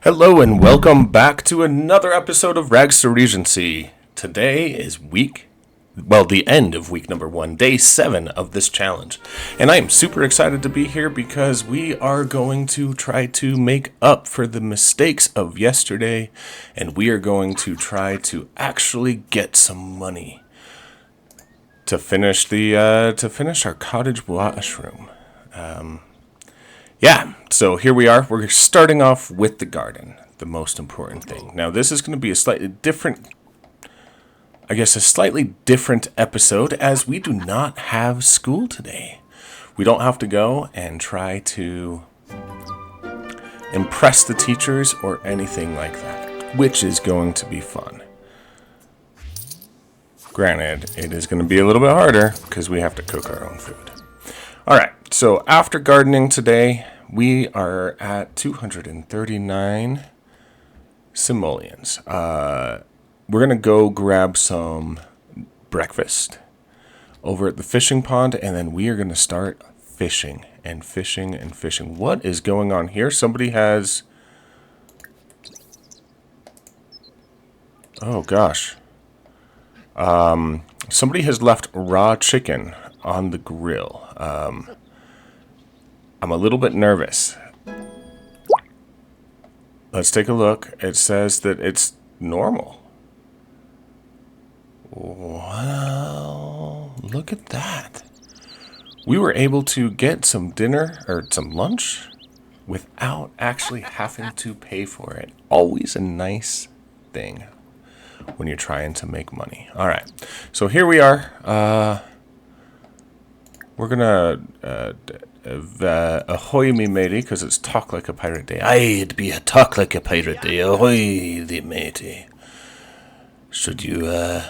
Hello and welcome back to another episode of Rags to Regency. Today is the end of week number 1, day 7 of this challenge. And I am super excited to be here because we are going to try to make up for the mistakes of yesterday. And we are going to try to actually get some money to finish our cottage washroom. So here we are. We're starting off with the garden, the most important thing. Now, this is going to be a slightly different episode as we do not have school today. We don't have to go and try to impress the teachers or anything like that, which is going to be fun. Granted, it is going to be a little bit harder because we have to cook our own food. All right, so after gardening today, we are at 239 simoleons. We're going to go grab some breakfast over at the fishing pond, and then we are going to start fishing and fishing and fishing. What is going on here? Somebody has... Oh, gosh. Somebody has left raw chicken on the grill. I'm a little bit nervous. Let's take a look. It says that it's normal. Wow, look at that. We were able to get some dinner or some lunch without actually having to pay for it. Always a nice thing when you're trying to make money. All right, so here we are. We're gonna ahoy me matey, because it's talk like a pirate day. I'd be a talk like a pirate day. Ahoy thee matey. Should you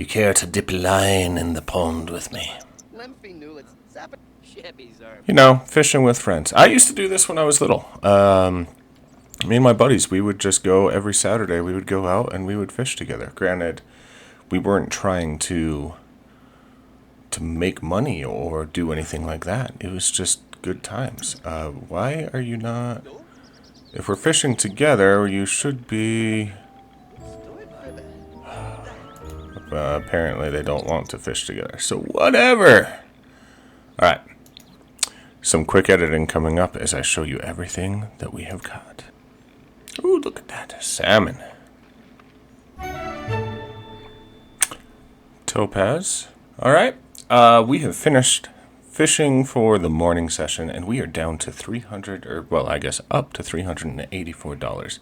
care to dip a line in the pond with me? You know, fishing with friends. I used to do this when I was little. Me and my buddies, we would just go every Saturday. We would go out and we would fish together. Granted, we weren't trying to make money or do anything like that. It was just good times. Why are you not... If we're fishing together, you should be... apparently they don't want to fish together, so whatever! Alright. Some quick editing coming up as I show you everything that we have caught. Ooh, look at that. Salmon. Topaz. Alright. We have finished fishing for the morning session, and we are down to up to $384.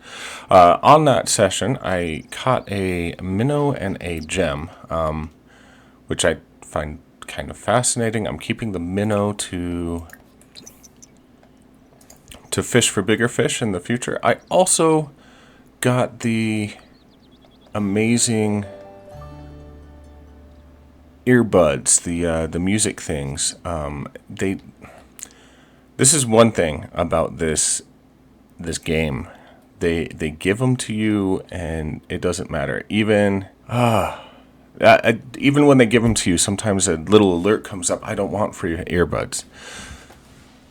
On that session, I caught a minnow and a gem, which I find kind of fascinating. I'm keeping the minnow to fish for bigger fish in the future. I also got the amazing earbuds, the music things. This is one thing about this game. They give them to you, and it doesn't matter. Even when they give them to you, sometimes a little alert comes up. I don't want free earbuds.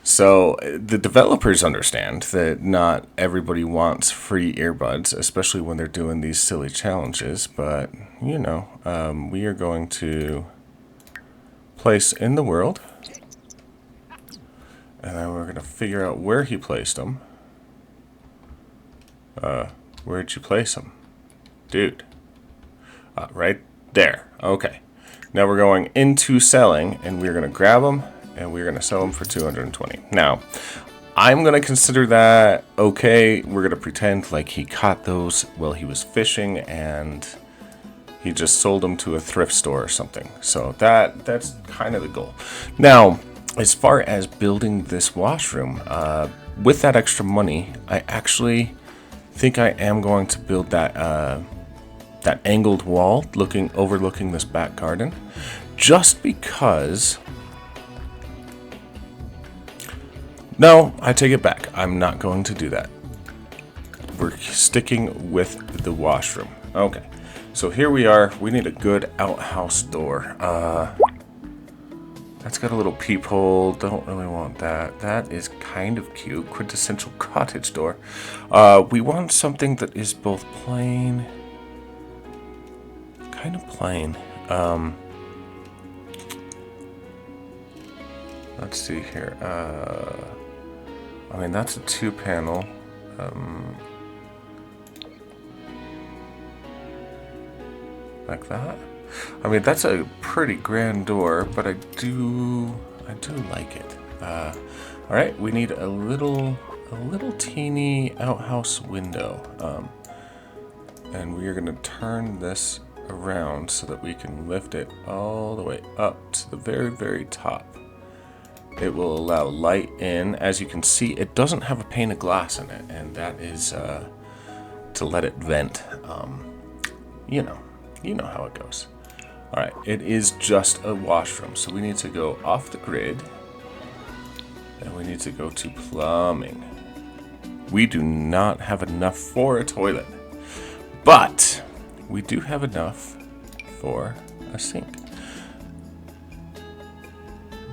So the developers understand that not everybody wants free earbuds, especially when they're doing these silly challenges. But, you know, we are going to place in the world. And then we're going to figure out where he placed them. Where'd you place them? Dude. Right there. Okay. Now we're going into selling, and we're going to grab them. And we're going to sell them for $220. Now, I'm going to consider that okay. We're going to pretend like he caught those while he was fishing and he just sold them to a thrift store or something. So that's kind of the goal. Now, as far as building this washroom, with that extra money, I actually think I am going to build that angled wall overlooking this back garden, just because... No, I take it back. I'm not going to do that. We're sticking with the washroom. Okay, so here we are. We need a good outhouse door. That's got a little peephole. Don't really want that. That is kind of cute. Quintessential cottage door. We want something that is both plain, kind of plain. Let's see here. I mean, that's a 2-panel. Like that. I mean, that's a pretty grand door, but I do like it. All right, we need a little teeny outhouse window, and we are going to turn this around so that we can lift it all the way up to the very, very top. It will allow light in. As you can see, it doesn't have a pane of glass in it, and that is to let it vent. You know how it goes. All right, it is just a washroom, so we need to go off the grid, and we need to go to plumbing. We do not have enough for a toilet, but we do have enough for a sink.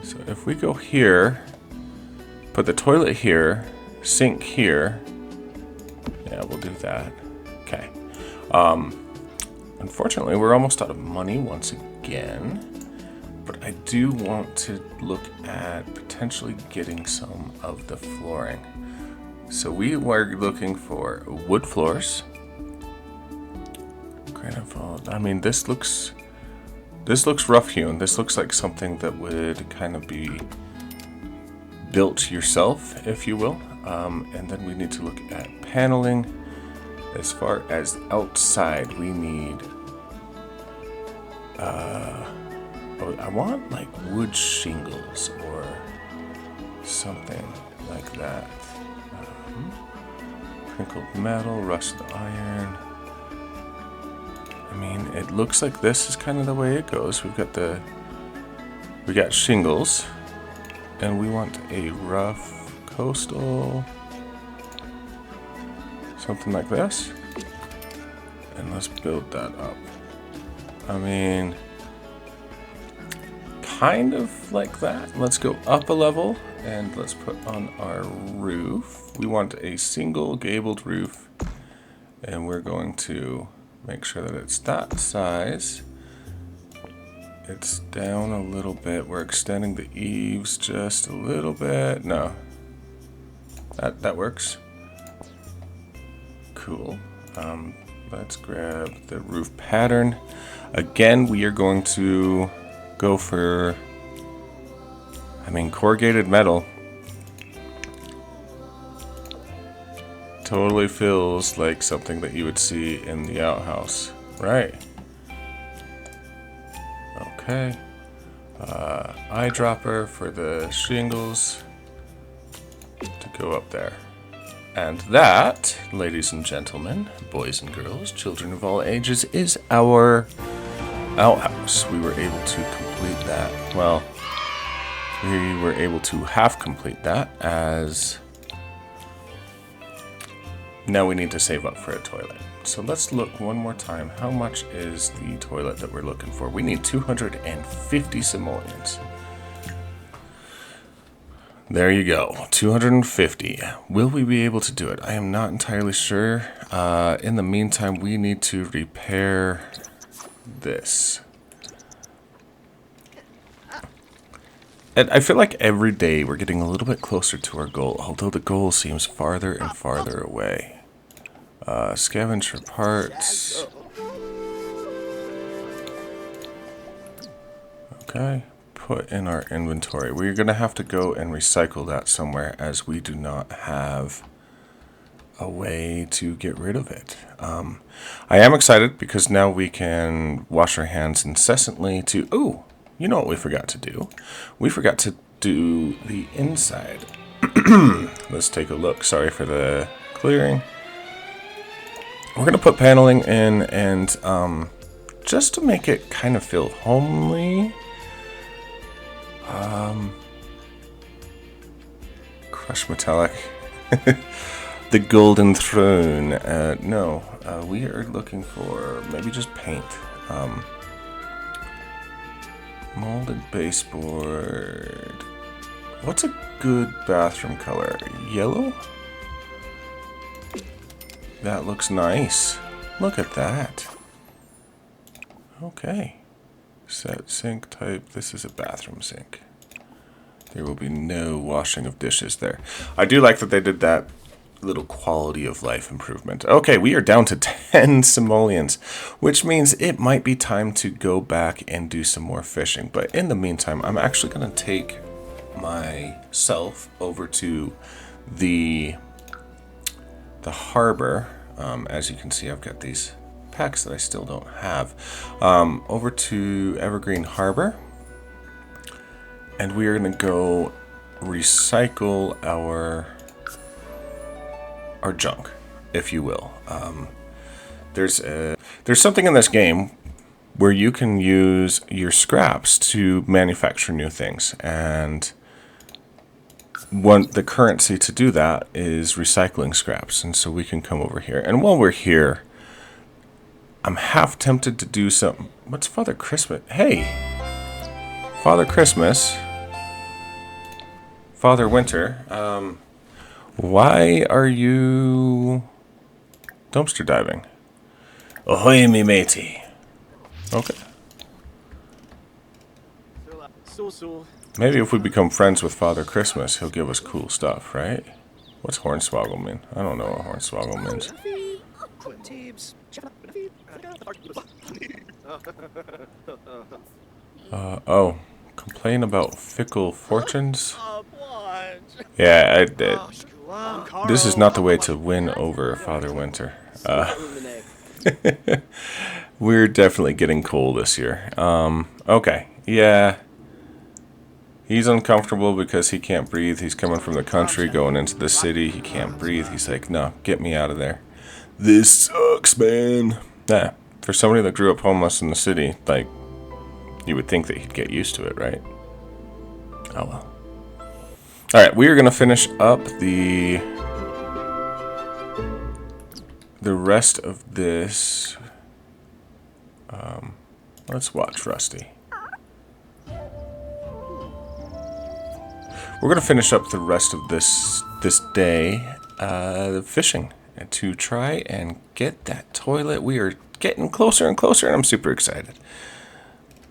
So if we go here, put the toilet here, sink here, yeah, we'll do that. Okay. Unfortunately, we're almost out of money once again, but I do want to look at potentially getting some of the flooring. So we were looking for wood floors. I mean, this looks rough hewn. This looks like something that would kind of be built yourself, if you will. And then we need to look at paneling. As far as outside, we need, I want like wood shingles or something like that. Crinkled metal, rusted iron. I mean, it looks like this is kind of the way it goes. We got shingles, and we want a rough coastal. Something like this, and let's build that up. I mean, kind of like that. Let's go up a level, and let's put on our roof. We want a single gabled roof, and we're going to make sure that it's that size. It's down a little bit. We're extending the eaves just a little bit. No, that works. Cool. Let's grab the roof pattern. Again, we are going to go for, corrugated metal. Totally feels like something that you would see in the outhouse, right? Okay. Eyedropper for the shingles to go up there. And that, ladies and gentlemen, boys and girls, children of all ages, is our outhouse. We were able to complete that. Well, we were able to half complete that, as now we need to save up for a toilet. So let's look one more time. How much is the toilet that we're looking for? We need 250 simoleons. There you go, 250. Will we be able to do it? I am not entirely sure. In the meantime, we need to repair this. And I feel like every day we're getting a little bit closer to our goal, although the goal seems farther and farther away. Scavenge for parts. Okay. Put in our inventory. We're going to have to go and recycle that somewhere, as we do not have a way to get rid of it. I am excited because now we can wash our hands incessantly to... Ooh, you know what we forgot to do? We forgot to do the inside. Let's take a look. Sorry for the clearing. We're going to put paneling in, and just to make it kind of feel homely... Crush metallic. The golden throne. No, we are looking for maybe just paint. Molded baseboard. What's a good bathroom color? Yellow? That looks nice. Look at that. Okay. Set sink type. This is a bathroom sink. There will be no washing of dishes there. I do like that they did that little quality of life improvement. Okay, we are down to 10 simoleons, which means it might be time to go back and do some more fishing. But in the meantime, I'm actually going to take myself over to the harbor. As you can see, I've got these packs that I still don't have. Over to Evergreen Harbor. And we are going to go recycle our junk, if you will. There's something in this game where you can use your scraps to manufacture new things, and the currency to do that is recycling scraps. And so we can come over here, and while we're here, I'm half tempted to do something. What's Father Christmas? Hey, Father Christmas. Father Winter, why are you dumpster diving? Ahoy, me matey. Okay. Maybe if we become friends with Father Christmas, he'll give us cool stuff, right? What's hornswoggle mean? I don't know what hornswoggle means. Oh. Complain about fickle fortunes? Yeah, this is not the way to win over Father Winter. We're definitely getting coal this year. Okay, yeah. He's uncomfortable because he can't breathe. He's coming from the country, going into the city. He can't breathe. He's like, no, get me out of there. This sucks, man. Yeah, for somebody that grew up homeless in the city, like, you would think that he'd get used to it, right? Oh well. Alright, we are going to finish up the rest of this. Let's watch Rusty. We're going to finish up the rest of this day fishing and to try and get that toilet. We are getting closer and closer, and I'm super excited.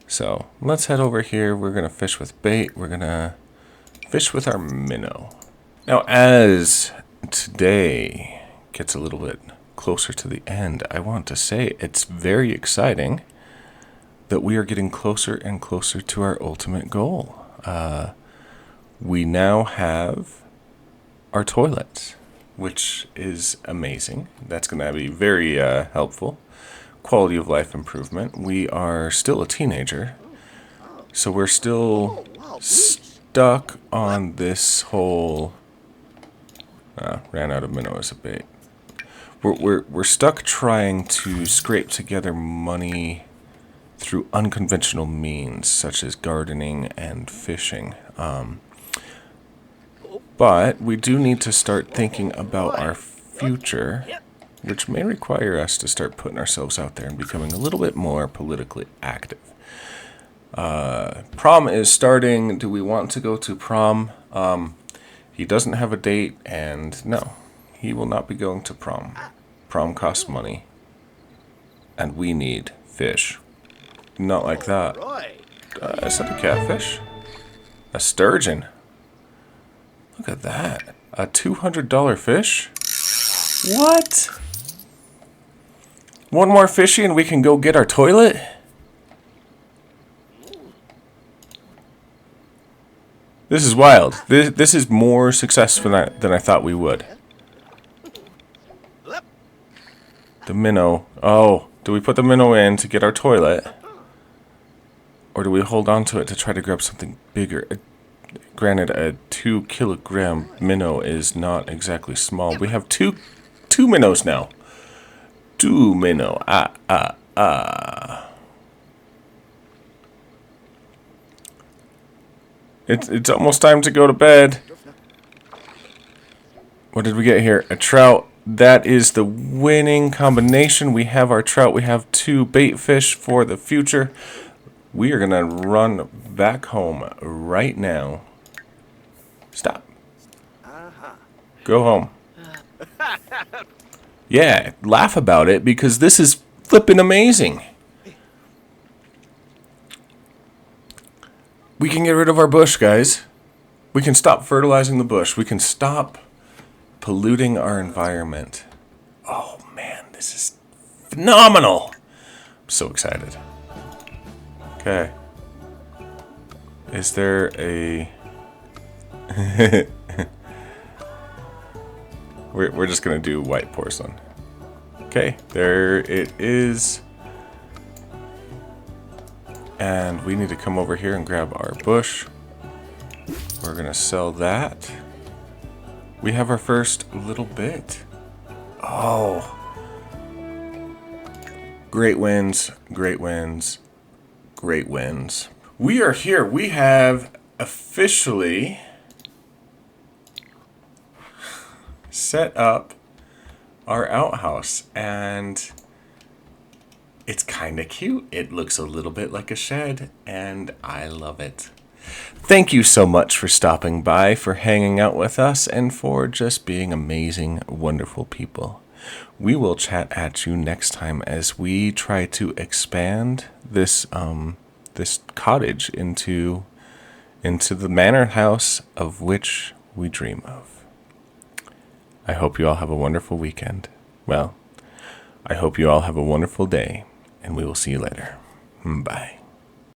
So let's head over here. We're going to fish with bait. We're going to fish with our minnow. Now, as today gets a little bit closer to the end, I want to say it's very exciting that we are getting closer and closer to our ultimate goal. We now have our toilets, which is amazing. That's going to be very helpful. Quality of life improvement. We are still a teenager, so we're still stuck on this whole ran out of minnow as a bait. We're stuck trying to scrape together money through unconventional means such as gardening and fishing. But we do need to start thinking about our future, which may require us to start putting ourselves out there and becoming a little bit more politically active. Prom is starting. Do we want to go to prom? He doesn't have a date, and no, he will not be going to prom. Prom costs money, and we need fish. Not like that. Is that a catfish? A sturgeon. Look at that. A $200 fish? What? One more fishy and we can go get our toilet? This is wild. This is more successful than I thought we would. The minnow. Oh, do we put the minnow in to get our toilet? Or do we hold on to it to try to grab something bigger? Granted, a 2-kilogram minnow is not exactly small. We have two minnows now. 2 minnow. It's almost time to go to bed. What did we get here? A trout. That is the winning combination. We have our trout. We have 2 bait fish for the future. We are going to run back home right now. Stop. Go home. Yeah, laugh about it because this is flippin' amazing. We can get rid of our bush, guys. We can stop fertilizing the bush. We can stop polluting our environment. Oh, man, this is phenomenal. I'm so excited. Okay. Is there a... we're just going to do white porcelain. Okay, there it is. And we need to come over here and grab our bush. We're going to sell that. We have our first little bit. Oh. Great wins, great wins, great wins. We are here. We have officially set up our outhouse, and it's kind of cute. It looks a little bit like a shed, and I love it. Thank you so much for stopping by, for hanging out with us, and for just being amazing, wonderful people. We will chat at you next time as we try to expand this this cottage into the manor house of which we dream of. I hope you all have a wonderful weekend. Well, I hope you all have a wonderful day, and we will see you later. Bye.